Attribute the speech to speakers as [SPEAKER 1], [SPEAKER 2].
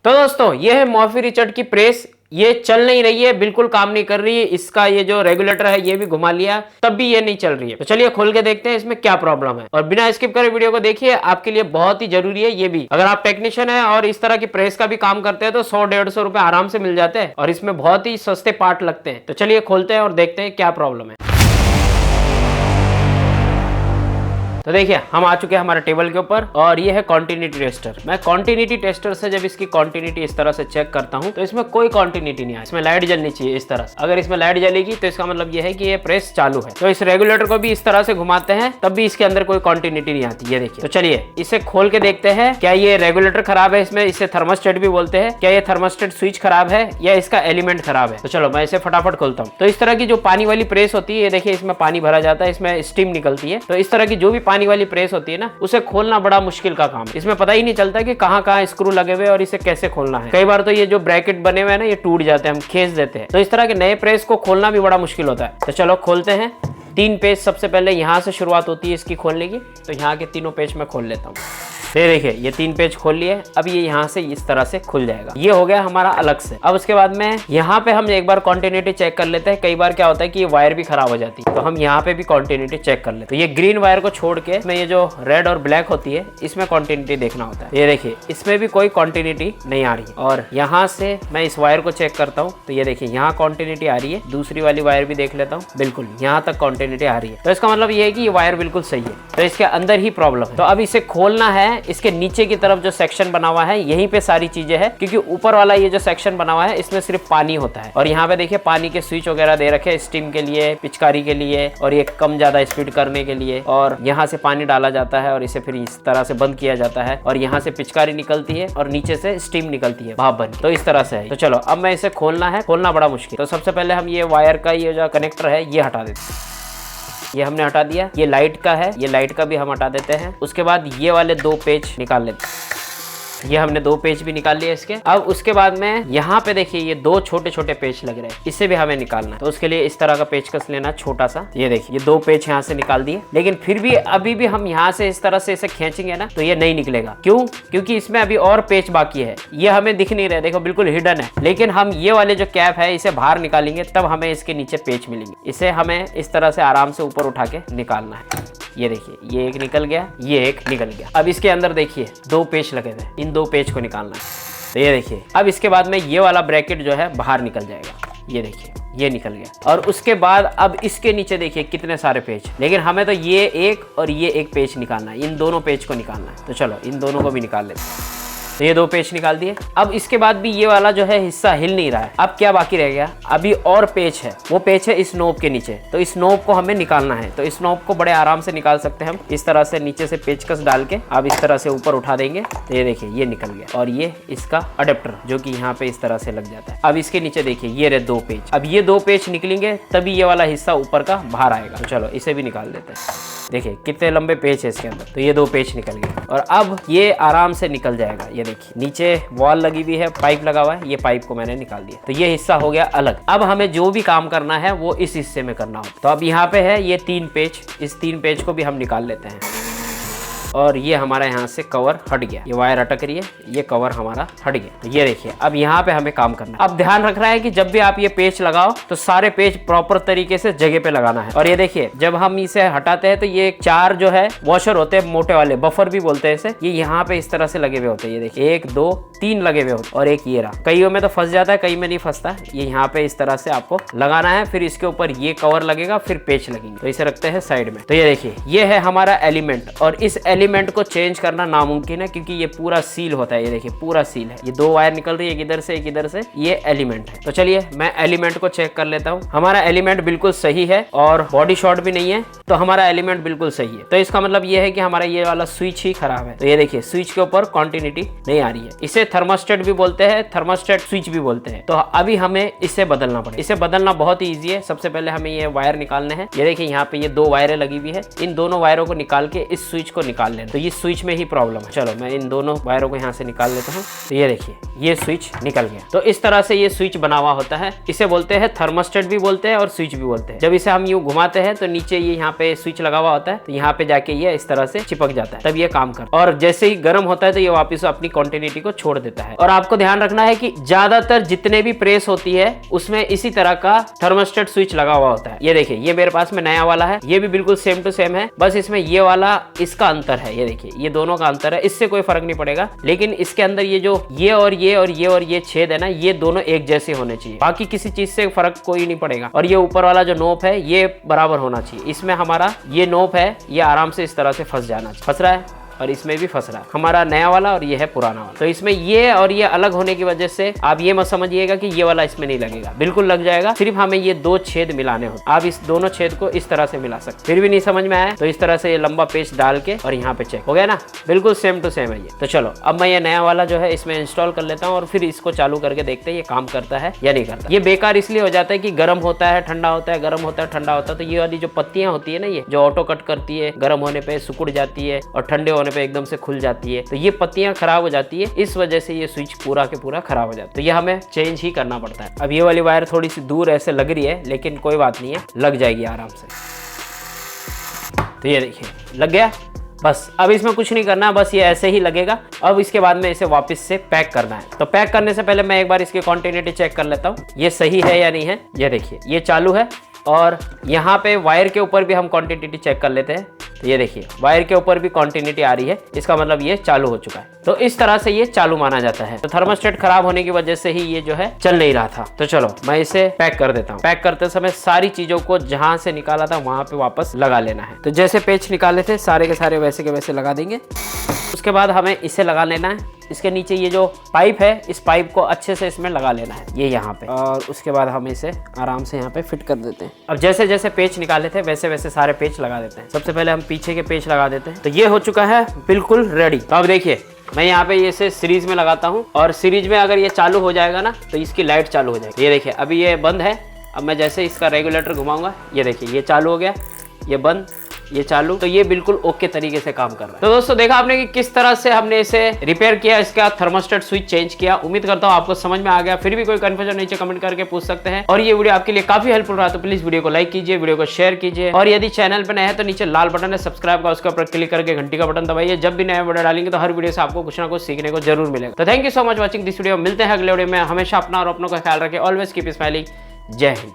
[SPEAKER 1] तो दोस्तों ये है मॉर्फी रिचर्ड की प्रेस, ये चल नहीं रही है, बिल्कुल काम नहीं कर रही है। इसका ये जो रेगुलेटर है ये भी घुमा लिया तब भी ये नहीं चल रही है। तो चलिए खोल के देखते हैं इसमें क्या प्रॉब्लम है, और बिना स्किप करे वीडियो को देखिए, आपके लिए बहुत ही जरूरी है ये भी। अगर आप टेक्नीशियन है और इस तरह की प्रेस का भी काम करते हैं तो 100-150 रुपए आराम से मिल जाते हैं, और इसमें बहुत ही सस्ते पार्ट लगते हैं। तो चलिए खोलते हैं और देखते हैं क्या प्रॉब्लम है। तो देखिए हम आ चुके हैं हमारे टेबल के ऊपर, और ये है कॉन्टिन्यूटी टेस्टर। मैं कॉन्टिन्यूटी टेस्टर से जब इसकी कॉन्टिन्यूटी इस तरह से चेक करता हूं तो इसमें कोई कॉन्टिन्यूटी नहीं है। इसमें लाइट जलनी चाहिए इस तरह से, अगर इसमें लाइट जलेगी तो इसका मतलब ये है कि ये प्रेस चालू है। तो इस रेगुलेटर को भी इस तरह से घुमाते हैं तब भी इसके अंदर कोई कॉन्टिन्यूटी नहीं आती, ये देखिए। तो चलिए इसे खोल के देखते हैं, क्या ये रेगुलेटर खराब है, इसमें इसे थर्मोस्टेट भी बोलते हैं, क्या ये थर्मोस्टेट स्विच खराब है या इसका एलिमेंट खराब है। तो चलो मैं इसे फटाफट खोलता हूँ। तो इस तरह की जो पानी वाली प्रेस होती है, ये देखिए इसमें पानी भरा जाता है, इसमें स्टीम निकलती है। तो इस तरह की जो भी पानी वाली प्रेस होती है ना, उसे खोलना बड़ा मुश्किल का काम है। इसमें पता ही नहीं चलता कि कहाँ कहाँ स्क्रू लगे हुए और इसे कैसे खोलना है। कई बार तो ये जो ब्रैकेट बने हुए हैं ना, ये टूट जाते हैं, हम खींच देते हैं। तो इस तरह के नए प्रेस को खोलना भी बड़ा मुश्किल होता है। तो चलो खोलते हैं। 3 पेज सबसे पहले यहाँ से शुरुआत होती है इसकी खोलने की, तो यहाँ के तीनों पेज मैं खोल लेता हूँ। ये देखिए ये 3 पेज खोल लिए। अब ये यहाँ से इस तरह से खुल जाएगा, ये हो गया हमारा अलग से। अब उसके बाद में यहाँ पे हम एक बार कॉन्टिन्यूटी चेक कर लेते हैं। कई बार क्या होता है कि ये वायर भी खराब हो जाती है, तो हम यहाँ पे भी कॉन्टिन्यूटी चेक कर लेते हैं। तो ये ग्रीन वायर को छोड़ के इसमें ये जो रेड और ब्लैक होती है इसमें कॉन्टिन्यूटी देखना होता है। ये देखिए इसमें भी कोई कॉन्टिन्यूटी नहीं आ रही है, और यहाँ से मैं इस वायर को चेक करता हूँ तो ये देखिए यहाँ कॉन्टिन्यूटी आ रही है। दूसरी वाली वायर भी देख लेता हूँ, बिल्कुल यहाँ तक कॉन्टिन्यूटी आ रही है। तो इसका मतलब ये है कि ये वायर बिल्कुल सही है, तो इसके अंदर ही प्रॉब्लम है। तो अब इसे खोलना है, इसके नीचे की तरफ जो सेक्शन बना हुआ है यहीं पे सारी चीजें हैं, क्योंकि ऊपर वाला ये जो सेक्शन बना हुआ है इसमें सिर्फ पानी होता है। और यहाँ पे देखिए पानी के स्विच वगैरह दे रखे हैं, स्टीम के लिए, पिचकारी के लिए, और ये कम ज्यादा स्पीड करने के लिए। और यहाँ से पानी डाला जाता है और इसे फिर इस तरह से बंद किया जाता है, और यहाँ से पिचकारी निकलती है और नीचे से स्टीम निकलती है भाप बन। तो इस तरह से है। तो चलो अब मैं इसे खोलना है, खोलना बड़ा मुश्किल। तो सबसे पहले हम ये वायर का ये जो कनेक्टर है ये हटा देते हैं। ये हमने हटा दिया। ये लाइट का है, ये लाइट का भी हम हटा देते हैं। उसके बाद ये वाले 2 पेज निकाल लेते हैं। ये हमने 2 पेज भी निकाल लिए इसके। अब उसके बाद में यहाँ पे देखिए ये 2 छोटे-छोटे पेज लग रहे हैं, इसे भी हमें निकालना है। तो उसके लिए इस तरह का पेचकस लेना छोटा सा। ये देखिए ये 2 पेज यहाँ से निकाल दिए, लेकिन फिर भी अभी भी हम यहाँ से इस तरह से इसे खींचेंगे ना तो ये नहीं निकलेगा। क्यों? क्योंकि इसमें अभी और पेच बाकी है, ये हमें दिख नहीं रहे, देखो बिल्कुल हिडन है। लेकिन हम ये वाले जो कैप है इसे बाहर निकालेंगे तब हमें इसके नीचे पेच मिलेंगे। इसे हमें इस तरह से आराम से ऊपर उठा के निकालना है। ये देखिए ये एक निकल गया, ये एक निकल गया। अब इसके अंदर देखिए 2 पेच लगे थे, इन 2 पेच को निकालना है। तो ये देखिए अब इसके बाद में ये वाला ब्रैकेट जो है बाहर निकल जाएगा। ये देखिए ये निकल गया। और उसके बाद अब इसके नीचे देखिए कितने सारे पेज, लेकिन हमें तो ये एक और ये एक पेज निकालना है, इन दोनों पेज को निकालना है। तो चलो इन दोनों को भी निकाल लेते हैं। तो ये 2 पेज निकाल दिए। अब इसके बाद भी ये वाला जो है हिस्सा हिल नहीं रहा है। अब क्या बाकी रह गया? अभी और पेच है, वो पेच है इस नोब के नीचे। तो इस नोब को हमें निकालना है। तो इस नोब को बड़े आराम से निकाल सकते हैं हम, इस तरह से नीचे से पेचकस डाल के अब इस तरह से ऊपर उठा देंगे। तो ये देखिए ये निकल गया, और ये इसका अडेप्टर जो कि यहाँ पे इस तरह से लग जाता है। अब इसके नीचे देखिए ये रहे 2 पेज। अब ये 2 पेज निकलेंगे तभी ये वाला हिस्सा ऊपर का बाहर आएगा। तो चलो इसे भी निकाल देते हैं। देखिए कितने लंबे पेज है इसके अंदर। तो ये 2 पेज निकल गए, और अब ये आराम से निकल जाएगा। ये देखिए नीचे वॉल लगी हुई है, पाइप लगा हुआ है, ये पाइप को मैंने निकाल दिया। तो ये हिस्सा हो गया अलग। अब हमें जो भी काम करना है वो इस हिस्से में करना हो। तो अब यहाँ पे है ये 3 पेज, इस 3 पेज को भी हम निकाल लेते हैं। और ये हमारा यहाँ से कवर हट गया, ये वायर अटक रही है, ये कवर हमारा हट गया। तो ये देखिए अब यहाँ पे हमें काम करना है। अब ध्यान रखना है कि जब भी आप ये पेच लगाओ तो सारे पेच प्रॉपर तरीके से जगह पे लगाना है। और ये देखिए जब हम इसे हटाते हैं तो ये 4 जो है वॉशर होते हैं, मोटे वाले बफर भी बोलते हैं इसे, ये यहाँ पे इस तरह से लगे हुए होते हैं। ये देखिए 1 2 3 लगे हुए होते हैं, और एक ये रहा। कईयों में तो फंस जाता है, कई में नहीं फंसता। ये यहाँ पे इस तरह से आपको लगाना है, फिर इसके ऊपर ये कवर लगेगा, फिर पेच लगेंगे। तो इसे रखते हैं साइड में। तो ये देखिए ये है हमारा एलिमेंट, और इस एलिमेंट को चेंज करना नामुमकिन है क्योंकि ये पूरा सील होता है। ये देखिए पूरा सील है, ये 2 वायर निकल रही है, एक इधर से एक इधर से, ये एलिमेंट है। तो चलिए मैं एलिमेंट को चेक कर लेता हूँ। हमारा एलिमेंट बिल्कुल सही है और बॉडी शॉर्ट भी नहीं है, तो हमारा एलिमेंट बिल्कुल सही है। तो इसका मतलब ये है कि हमारा ये वाला स्विच ही खराब है। तो ये देखिए स्विच के ऊपर कॉन्टिन्यूटी नहीं आ रही है। इसे थर्मोस्टेट भी बोलते हैं, थर्मोस्टेट स्विच भी बोलते हैं। तो अभी हमें इसे बदलना पड़ेगा। इसे बदलना बहुत ही ईजी है। सबसे पहले हमें ये वायर निकालने हैं। ये देखिए यहाँ पे ये 2 वायरें लगी हुई है, इन दोनों वायरों को निकाल के इस स्विच को निकाल निकाल लेना। तो ये स्विच में ही प्रॉब्लम है। चलो मैं इन दोनों वायरों को यहाँ से निकाल लेता हूँ। तो ये देखिए ये स्विच निकल गया। तो इस तरह से ये स्विच बना हुआ होता है। इसे बोलते हैं थर्मोस्टेट भी बोलते हैं और स्विच भी बोलते हैं। जब इसे हम यूं घुमाते हैं तो नीचे ये यहाँ पे स्विच लगा हुआ होता है, तो यहाँ पे जाके ये इस तरह से चिपक जाता है, तब ये काम करता है। और जैसे ही गर्म होता है तो ये वापस अपनी कंटिन्यूटी को छोड़ देता है। और आपको ध्यान रखना है कि ज्यादातर जितने भी प्रेस होती है उसमें इसी तरह का थर्मोस्टेट स्विच लगा हुआ होता है। ये देखिए ये मेरे पास में नया वाला है, ये भी बिल्कुल सेम टू सेम है, बस इसमें ये वाला इसका अंतर है। ये देखिए ये दोनों का अंतर है, इससे कोई फर्क नहीं पड़ेगा। लेकिन इसके अंदर ये जो ये और ये और ये और ये छेद है ना, ये दोनों एक जैसे होने चाहिए, बाकी किसी चीज से फर्क कोई नहीं पड़ेगा। और ये ऊपर वाला जो नोप है ये बराबर होना चाहिए। इसमें हमारा ये नोप है, ये आराम से इस तरह से फंस जाना चाहिए। फंस रहा है और इसमें भी फंस रहा है, हमारा नया वाला और ये है पुराना वाला। तो इसमें ये और ये अलग होने की वजह से आप ये मत समझिएगा कि ये वाला इसमें नहीं लगेगा, बिल्कुल लग जाएगा। सिर्फ हमें ये दो छेद मिलाने होते। आप इस दोनों छेद को इस तरह से मिला सकते। फिर भी नहीं समझ में आया तो इस तरह से ये लंबा पेच डाल के और यहाँ पे चेक हो गया ना, बिल्कुल सेम टू सेम है ये। तो चलो अब मैं ये नया वाला जो है इसमें इंस्टॉल कर लेता हूँ और फिर इसको चालू करके देखते हैं ये काम करता है या नहीं करता। ये बेकार इसलिए हो जाता है कि गर्म होता है ठंडा होता है, गर्म होता है ठंडा होता है। तो ये वाली जो पत्तियां होती है ना, ये जो ऑटो कट करती है, गर्म होने पे सिकुड़ जाती है और ठंडे होने पे एकदम से खुल जाती है। तो ये पत्तियां खराब हो जाती है, इस वजह से ये स्विच पूरा के पूरा खराब हो जाता है। तो ये हमें चेंज ही करना पड़ता है। अब ये वाली वायर थोड़ी सी दूर ऐसे लग रही है, लेकिन कोई बात नहीं है, लग जाएगी आराम से। तो ये देखिए लग गया। बस अब इसमें कुछ नहीं करना है, बस ये ऐसे ही लगेगा। अब इसके बाद में इसे वापस से पैक करना है। तो पैक करने से पहले मैं एक बार इसकी कंटिन्यूटी चेक कर लेता हूँ, ये सही है या नहीं है। ये देखिए ये चालू है और यहाँ पे वायर के ऊपर भी हम कंटिन्यूटी चेक कर लेते हैं। तो ये देखिए वायर के ऊपर भी कंटिन्यूटी आ रही है, इसका मतलब ये चालू हो चुका है। तो इस तरह से ये चालू माना जाता है। तो थर्मोस्टेट खराब होने की वजह से ही ये जो है चल नहीं रहा था। तो चलो मैं इसे पैक कर देता हूँ। पैक करते समय सारी चीजों को जहां से निकाला था वहां पे वापस लगा लेना है। तो जैसे पेच निकाले थे सारे के सारे वैसे के वैसे लगा देंगे। उसके बाद हमें इसे लगा लेना है। इसके नीचे ये जो पाइप है, इस पाइप को अच्छे से इसमें लगा लेना है, ये यहाँ पे। और उसके बाद हम इसे आराम से यहाँ पे फिट कर देते हैं। अब जैसे जैसे पेच निकाले थे वैसे वैसे सारे पेच लगा देते हैं। सबसे पहले हम पीछे के पेच लगा देते हैं। तो ये हो चुका है बिल्कुल रेडी। तो अब देखिए मैं यहाँ पे इसे सीरीज में लगाता हूँ और सीरीज में अगर ये चालू हो जाएगा ना तो इसकी लाइट चालू हो जाएगी। ये देखिए अभी ये बंद है। अब मैं जैसे इसका रेगुलेटर घुमाऊंगा, ये देखिए ये चालू हो गया, ये बंद, ये चालू। तो ये बिल्कुल ओके तरीके से काम कर रहा है। तो दोस्तों देखा आपने कि किस तरह से हमने इसे रिपेयर किया, इसका थर्मोस्टेट स्विच चेंज किया। उम्मीद करता हूँ आपको समझ में आ गया। फिर भी कोई कंफ्यूजन नीचे कमेंट करके पूछ सकते हैं। और ये वीडियो आपके लिए काफी हेल्पफुल रहा तो प्लीज वीडियो को लाइक कीजिए, वीडियो को शेयर कीजिए। और यदि चैनल पर नए हैं तो नीचे लाल बटन है सब्सक्राइब का, उसके ऊपर क्लिक करके घंटी का बटन दबाइए। जब भी नया वीडियो डालेंगे तो हर वीडियो से आपको कुछ ना कुछ सीखने को जरूर मिलेगा। तो thank you so much watching this video. मिलते हैं अगले वीडियो में। हमेशा अपना और अपनों का ख्याल रखें। Always keep smiling. जय हिंद।